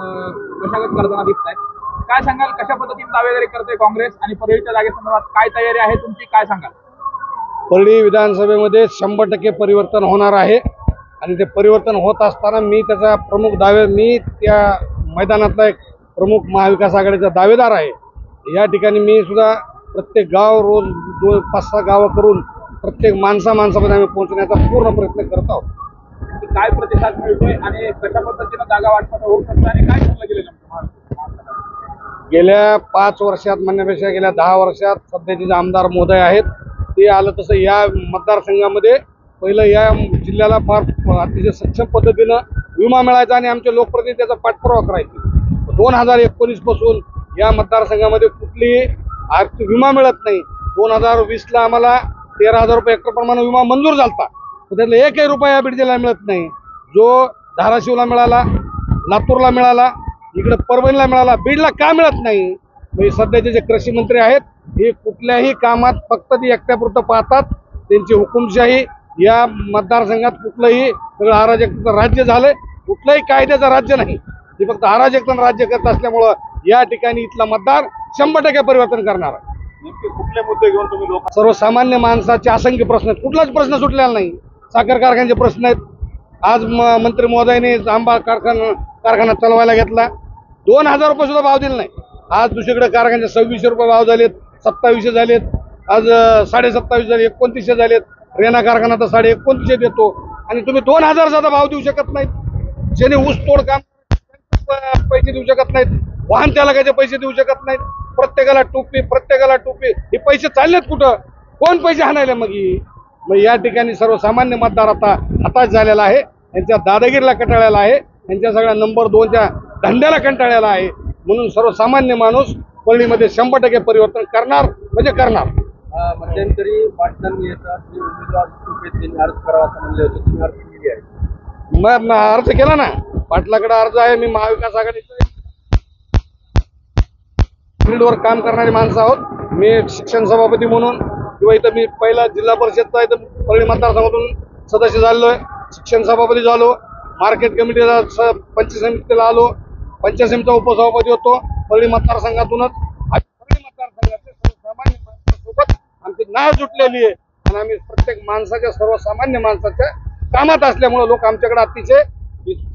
मशागत करताना दिसत आहेत. काय सांगाल, कशा पद्धतीने दावेदारी करते काँग्रेस आणि परळीच्या जागेसंदर्भात काय तयारी आहे तुमची, काय सांगाल? परळी विधानसभेमध्ये 100% परिवर्तन होणार आहे आणि ते परिवर्तन होत असताना मी त्याचा प्रमुख मी त्या मैदानातला एक प्रमुख महाविकास आघाडीचा दावेदार आहे. या ठिकाणी मी सुद्धा प्रत्येक गाव रोज 5-6 गावं करून प्रत्येक माणसापर्यंत आम्ही पोहोचण्याचा पूर्ण प्रयत्न करत आहोत. काय प्रतिसाद मिळतोय आणि कशा पद्धतीनं जागा वाटपात होऊ शकतं आणि काय ठरलं गेलं गेल्या 5 वर्षात म्हणण्यापेक्षा गेल्या 10 वर्षात सध्याचे जे आमदार महोदय आहेत ते आलं तसं या मतदारसंघामध्ये पहिलं या जिल्ह्याला फार अतिशय सक्षम पद्धतीनं विमा मिळायचा आणि आमचे लोकप्रतिनिधी त्याचा पाठपुरावा करायचे. 2019 पासून या मतदारसंघामध्ये कुठलीही आर्थिक विमा मिळत नाही. 2020ला आम्हाला 13,000 रुपये हेक्टर प्रमाणे विमा मंजूर झाला, तर त्यातला 1ही रुपया बीड जिल्ह्याला मिळत नाही. जो धाराशिवला मिळाला, लातूरला मिळाला, इकडे परभणीला मिळाला, बीडला का मिळत नाही? म्हणजे सध्याचे जे कृषी मंत्री आहेत हे कुठल्याही कामात फक्त ती एकट्यापुरतं पाहतात. त्यांची हुकुमशाही या मतदारसंघात कुठलंही सगळं अराजकताचं राज्य झालंय. कुठलंही कायद्याचं राज्य नाही, ते फक्त अराजकतानं राज्य करत असल्यामुळं या ठिकाणी इथला मतदार 100% परिवर्तन करणार आहे. नेमके कुठले मुद्दे घेऊन तुम्ही लोक? सर्वसामान्य माणसाचे असंख्य प्रश्न आहेत, कुठलाच प्रश्न सुटलेला नाही. साखर कारखान्याचे प्रश्न आहेत. आज मंत्री महोदयाने आंबा कारखाना चालवायला घेतला, 2,000 रुपये सुद्धा भाव दिला नाही. आज दुसरीकडे कारखान्याचे 2600 रुपये भाव झालेत, 2700 झालेत, आज 27.5 झाले, 2900 झालेत. रेणा कारखाना तर 2950 देतो आणि तुम्ही 2,000 सुद्धा भाव देऊ शकत नाहीत. ज्याने ऊस तोड काम पैसे देऊ शकत नाहीत, वाहन चालकाचे पैसे देऊ शकत नाहीत. प्रत्येकाला टोपी हे पैसे चाललेत कुठं? कोण पैसे हाणायला? मग या ठिकाणी सर्वसामान्य मतदार आता हताश झालेला आहे. यांच्या दादागिरीला कंटाळलेला आहे, यांच्या सगळ्या नंबर 2च्या धंद्याला कंटाळलेला आहे. म्हणून सर्वसामान्य माणूस परळीमध्ये 100% परिवर्तन करणार म्हणजे करणार. मध्यंतरी पाटलांनी याचा उमेदवार अर्ज करावा असं म्हणले होते, तुम्ही अर्ज केली आहे? मग अर्ज केला ना, पाटलाकडे अर्ज आहे. मी महाविकास आघाडीचं फील्डवर काम करणारी माणसं आहोत. मी शिक्षण सभापती म्हणून किंवा इथं मी पहिला जिल्हा परिषदचा इथं परळी मतदारसंघातून सदस्य झालोय, शिक्षण सभापती झालो, मार्केट कमिटीला पंचायत समितीला आलो, पंचायत समितीचा उपसभापती होतो. परळी मतदारसंघातूनच परळी मतदारसंघाचे सर्वसामान्य माणसासोबत आमची नाळ जुटलेली आहे आणि आम्ही प्रत्येक माणसाच्या सर्वसामान्य माणसाच्या कामात असल्यामुळे लोक आमच्याकडे अतिशय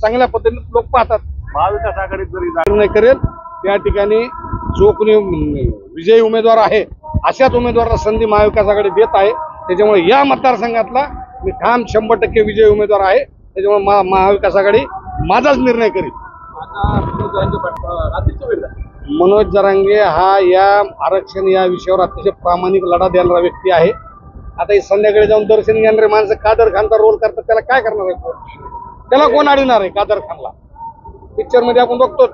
चांगल्या पद्धतीने लोक पाहतात. महाविकास आघाडीत जरी निर्णय करेल त्या ठिकाणी जो कोणी विजयी उमेदवार आहे अशाच उमेदवाराला संधी महाविकास आघाडी देत आहे. त्याच्यामुळे या मतदारसंघातला मी ठाम 100% विजयी उमेदवार आहे. त्याच्यामुळे महाविकास आघाडी माझाच निर्णय करील. मनोज जरांगे हा या आरक्षण या विषयावर अतिशय प्रामाणिक लढा देणारा व्यक्ती आहे. आता हे संध्याकाळी जाऊन दर्शन घेणारे माणसं कादर खानचा रोल करतात, त्याला काय करणार आहे? त्याला कोण अडवणार आहे? कादर खानला पिक्चर मध्ये आपण बघतो,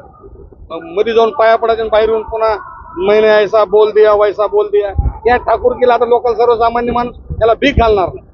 मध्ये जाऊन पाया पडायचे आणि बाहेरून पुन्हा मैंने ऐसा बोल दिया वैसा बोल दिया. या ठाकूरकीला आता लोकल सर्वसामान्य माणूस त्याला भीक घालणार नाही.